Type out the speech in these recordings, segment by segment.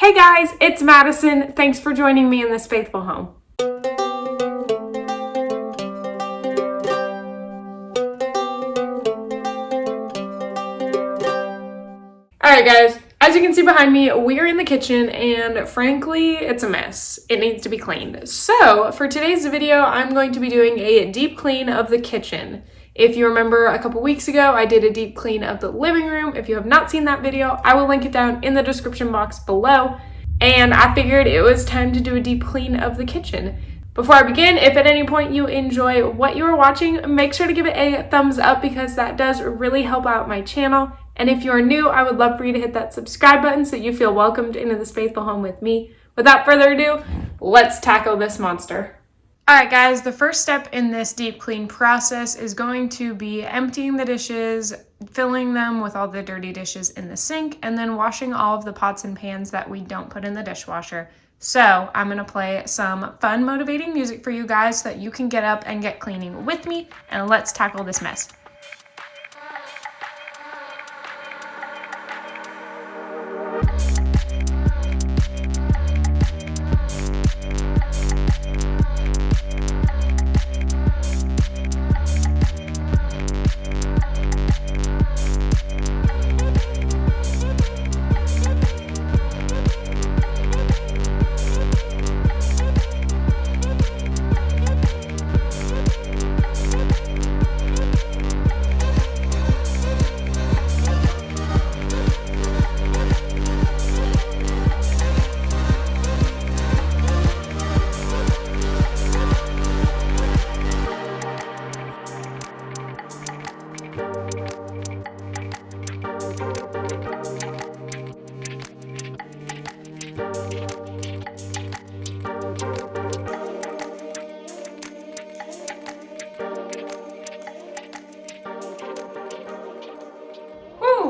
Hey guys, it's Madison. Thanks for joining me in this faithful home. Alright guys, as you can see behind me, we are in the kitchen and frankly, it's a mess. It needs to be cleaned. So for today's video, I'm going to be doing a deep clean of the kitchen. If you remember a couple weeks ago, I did a deep clean of the living room. If you have not seen that video, I will link it down in the description box below. And I figured it was time to do a deep clean of the kitchen. Before I begin, if at any point you enjoy what you are watching, make sure to give it a thumbs up because that does really help out my channel. And if you're new, I would love for you to hit that subscribe button so you feel welcomed into this faithful home with me. Without further ado, let's tackle this monster. Alright guys, the first step in this deep clean process is going to be emptying the dishes, filling them with all the dirty dishes in the sink, and then washing all of the pots and pans that we don't put in the dishwasher. So I'm going to play some fun, motivating music for you guys so that you can get up and get cleaning with me, and let's tackle this mess.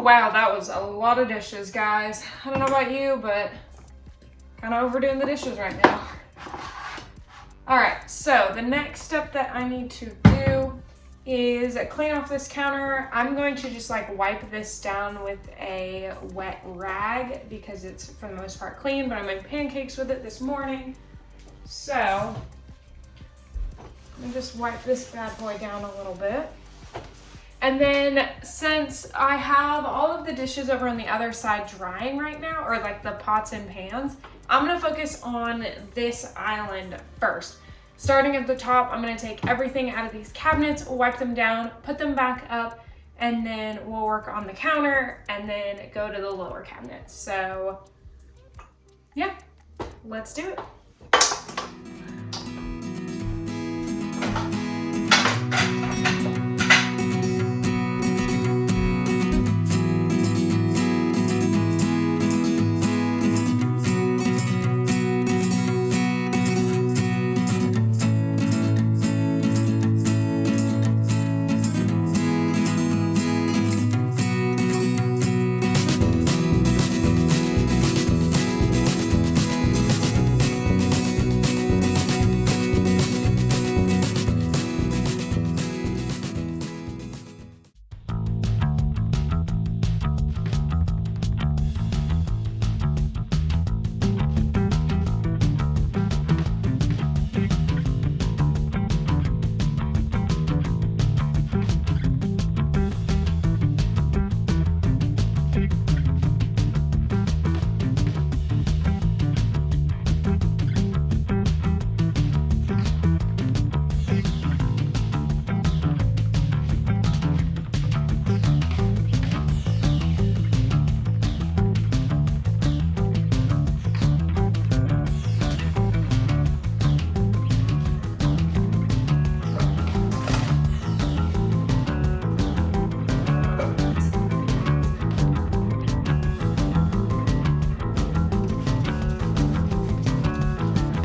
Wow, that was a lot of dishes, guys. I don't know about you, but kind of overdoing the dishes right now. All right, so the next step that I need to do is clean off this counter. I'm going to just like wipe this down with a wet rag because it's for the most part clean, but I made pancakes with it this morning. So let me just wipe this bad boy down a little bit. And then since I have all of the dishes over on the other side drying right now, or like the pots and pans, I'm gonna focus on this island first. Starting at the top, I'm gonna take everything out of these cabinets, wipe them down, put them back up, and then we'll work on the counter and then go to the lower cabinets. So yeah, let's do it.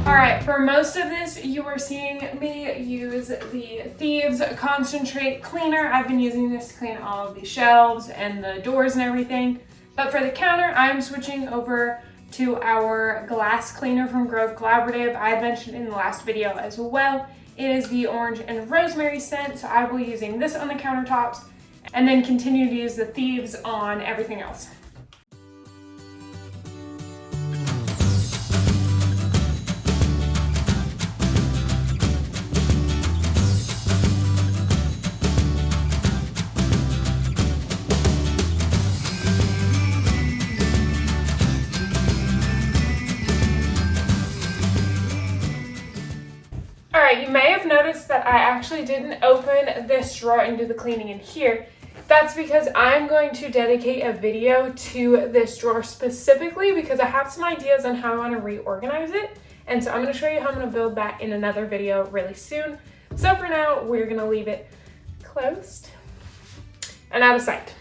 Alright, for most of this, you are seeing me use the Thieves Concentrate Cleaner. I've been using this to clean all of the shelves and the doors and everything. But for the counter, I'm switching over to our glass cleaner from Grove Collaborative. I had mentioned in the last video as well. It is the orange and rosemary scent, so I will be using this on the countertops and then continue to use the Thieves on everything else. have noticed that I actually didn't open this drawer and do the cleaning in here. That's because I'm going to dedicate a video to this drawer specifically because I have some ideas on how I want to reorganize it. And so I'm going to show you how I'm going to build that in another video really soon. So for now, we're going to leave it closed and out of sight.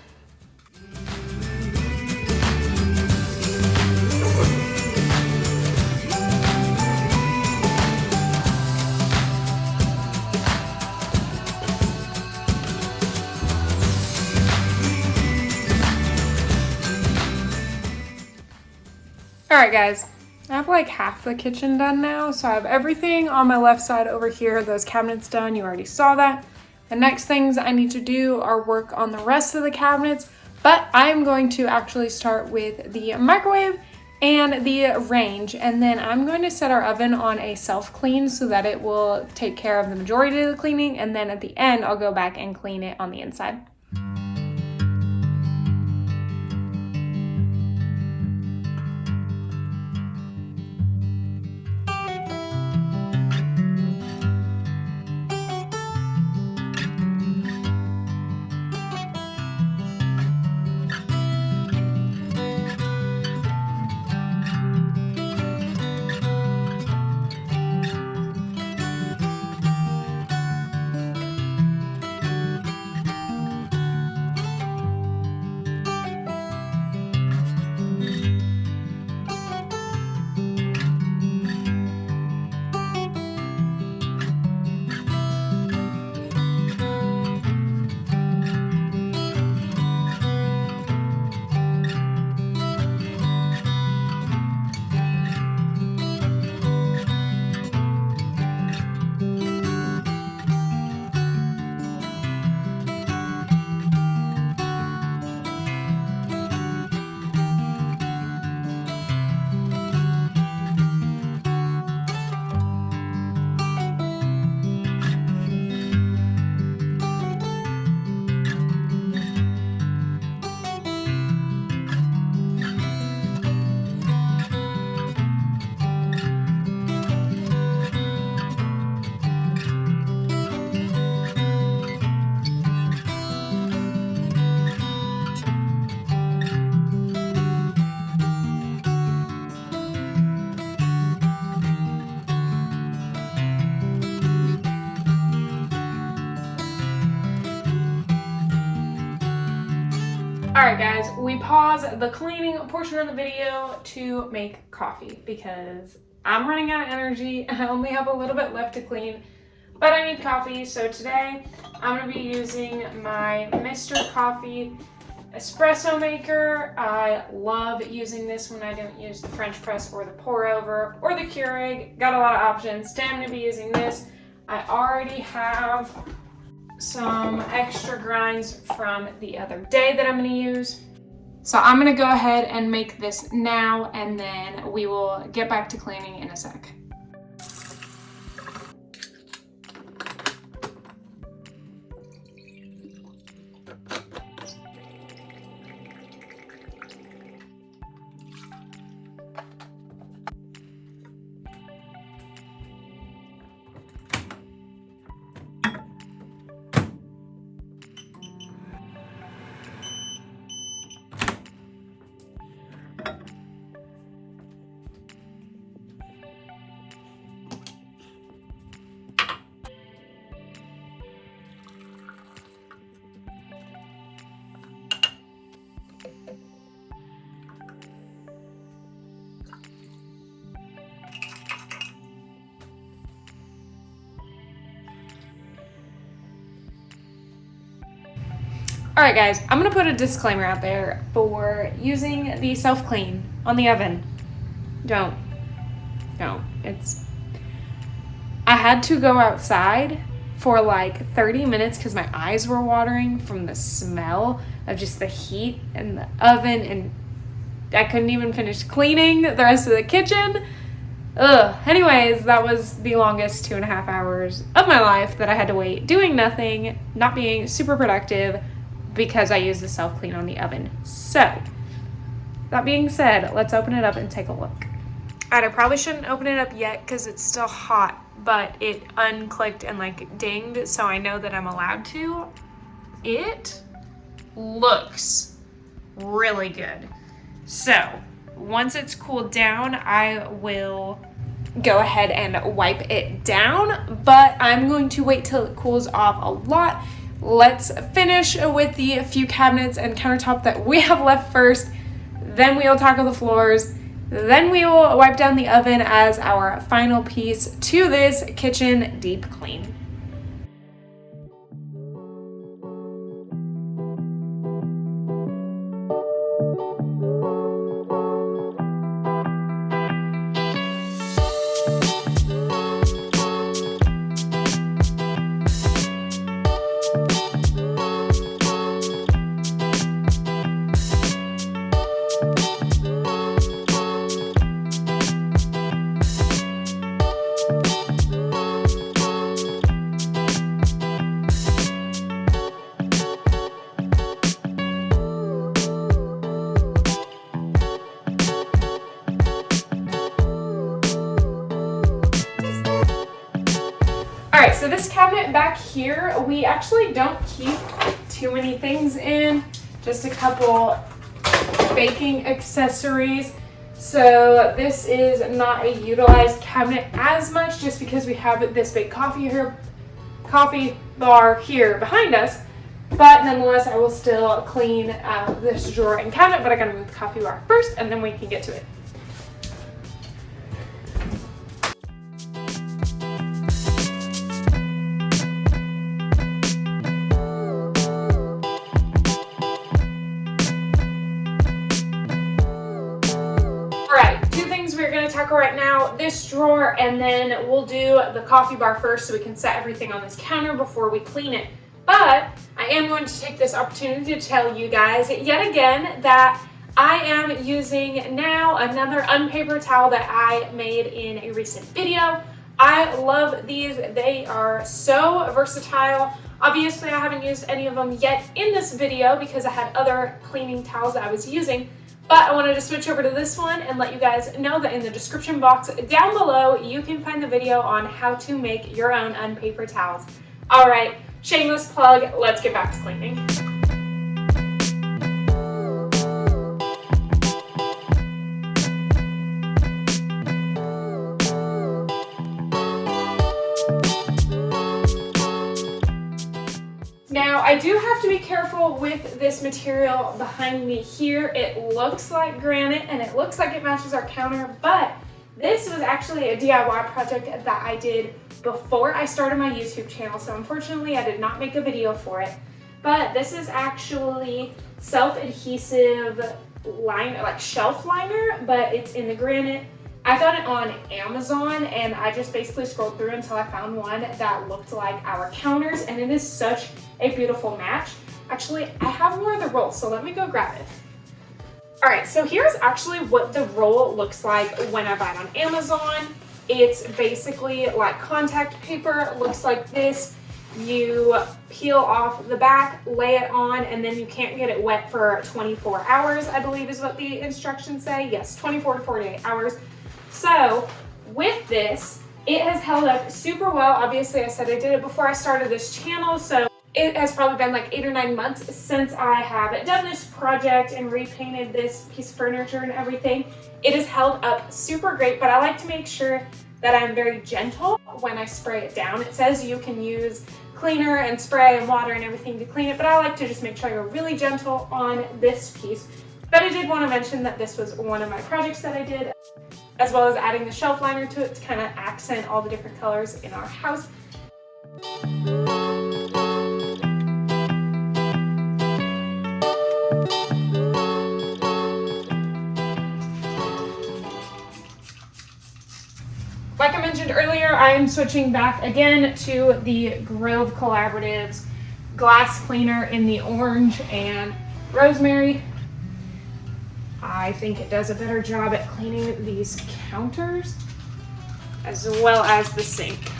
Alright guys, I have like half the kitchen done now, so I have everything on my left side over here, those cabinets done, you already saw that. The next things I need to do are work on the rest of the cabinets, but I'm going to actually start with the microwave and the range, and then I'm going to set our oven on a self-clean so that it will take care of the majority of the cleaning, and then at the end I'll go back and clean it on the inside. Alright guys, we pause the cleaning portion of the video to make coffee because I'm running out of energy and I only have a little bit left to clean, but I need coffee. So today I'm going to be using my Mr. Coffee espresso maker. I love using this when I don't use the French press or the pour over or the Keurig. Got a lot of options. Today I'm going to be using this. I already have some extra grinds from the other day that I'm going to use. So I'm going to go ahead and make this now, and then we will get back to cleaning in a sec. Alright guys, I'm going to put a disclaimer out there for using the self-clean on the oven. Don't. I had to go outside for like 30 minutes because my eyes were watering from the smell of just the heat in the oven, and I couldn't even finish cleaning the rest of the kitchen. Ugh. Anyways, that was the longest 2.5 hours of my life that I had to wait doing nothing, not being super productive, because I used the self-clean on the oven. So, that being said, let's open it up and take a look. Alright, I probably shouldn't open it up yet because it's still hot, but it unclicked and like dinged, so I know that I'm allowed to. It looks really good. So once it's cooled down, I will go ahead and wipe it down, but I'm going to wait till it cools off a lot. Let's finish with the few cabinets and countertop that we have left first. Then we will tackle the floors. Then we will wipe down the oven as our final piece to this kitchen deep clean. Alright, so this cabinet back here, we actually don't keep too many things in, just a couple baking accessories. So this is not a utilized cabinet as much just because we have this big coffee bar here behind us. But nonetheless, I will still clean this drawer and cabinet, but I gotta move the coffee bar first and then we can get to it. We're going to tackle right now this drawer, and then we'll do the coffee bar first so we can set everything on this counter before we clean it. But I am going to take this opportunity to tell you guys yet again that I am using now another unpaper towel that I made in a recent video. I love these. They are so versatile. Obviously, I haven't used any of them yet in this video because I had other cleaning towels that I was using. But I wanted to switch over to this one and let you guys know that in the description box down below, you can find the video on how to make your own unpaper towels. All right, shameless plug, let's get back to cleaning. Now, I do have to be careful with this material behind me here. It looks like granite and it looks like it matches our counter, but this was actually a DIY project that I did before I started my YouTube channel, so unfortunately I did not make a video for it. But this is actually self-adhesive liner, like shelf liner, but it's in the granite. I got it on Amazon and I just basically scrolled through until I found one that looked like our counters, and it is such a beautiful match. Actually, I have more of the roll, so let me go grab it. All right, so here's actually what the roll looks like when I buy it on Amazon. It's basically like contact paper. It looks like this. You peel off the back, lay it on, and then you can't get it wet for 24 hours, I believe is what the instructions say. Yes, 24 to 48 hours. So with this, it has held up super well. Obviously, I said I did it before I started this channel, so it has probably been like 8 or 9 months since I have done this project and repainted this piece of furniture and everything. It has held up super great, but I like to make sure that I'm very gentle when I spray it down. It says you can use cleaner and spray and water and everything to clean it, but I like to just make sure you're really gentle on this piece. But I did want to mention that this was one of my projects that I did, as well as adding the shelf liner to it to kind of accent all the different colors in our house. Like I mentioned earlier, I am switching back again to the Grove Collaboratives glass cleaner in the orange and rosemary. I think it does a better job at cleaning these counters as well as the sink.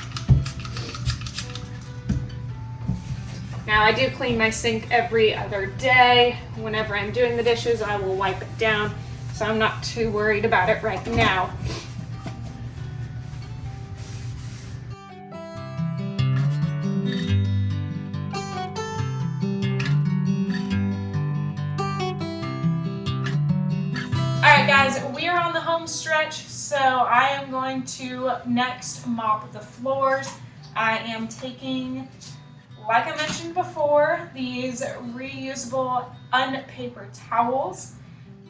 Now I do clean my sink every other day. Whenever I'm doing the dishes, I will wipe it down, so I'm not too worried about it right now. guys, we are on the home stretch, so I am going to next mop the floors. I am taking, like I mentioned before, these reusable unpaper towels.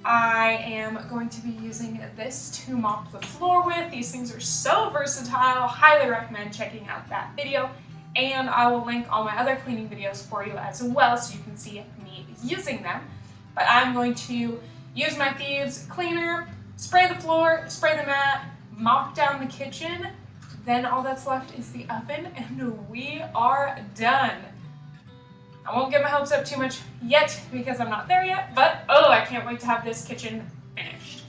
I am going to be using this to mop the floor with. These things are so versatile. Highly recommend checking out that video. And I will link all my other cleaning videos for you as well so you can see me using them. But I'm going to use my Thieves cleaner, spray the floor, spray the mat, mop down the kitchen. Then all that's left is the oven and we are done. I won't get my hopes up too much yet because I'm not there yet, but oh, I can't wait to have this kitchen finished.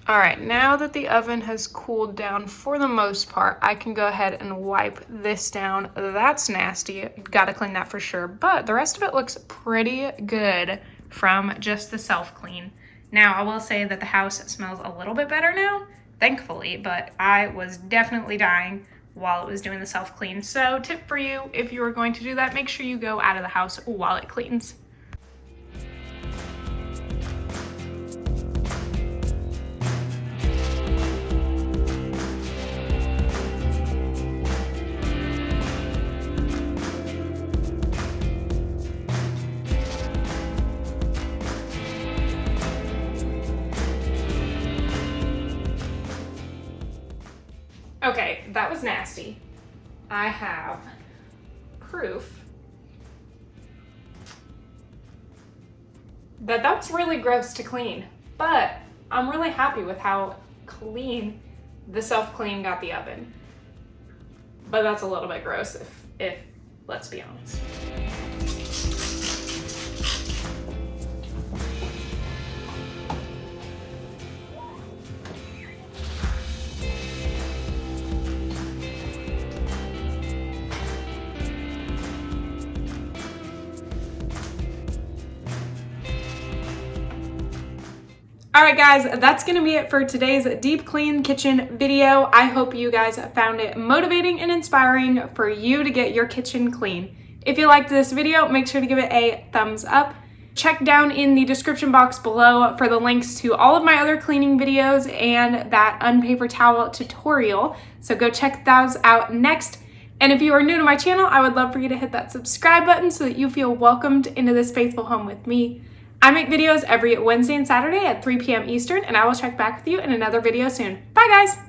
All right, now that the oven has cooled down for the most part, I can go ahead and wipe this down. That's nasty, gotta clean that for sure, but the rest of it looks pretty good from just the self-clean. Now, I will say that the house smells a little bit better now, thankfully, but I was definitely dying while it was doing the self-clean. So tip for you, if you are going to do that, make sure you go out of the house while it cleans. Okay, that was nasty. I have proof that was really gross to clean, but I'm really happy with how clean the self-clean got the oven. But that's a little bit gross if let's be honest. Alright guys, that's going to be it for today's deep clean kitchen video. I hope you guys found it motivating and inspiring for you to get your kitchen clean. If you liked this video, make sure to give it a thumbs up. Check down in the description box below for the links to all of my other cleaning videos and that unpaper towel tutorial. So go check those out next. And if you are new to my channel, I would love for you to hit that subscribe button so that you feel welcomed into this faithful home with me. I make videos every Wednesday and Saturday at 3 p.m. Eastern, and I will check back with you in another video soon. Bye, guys!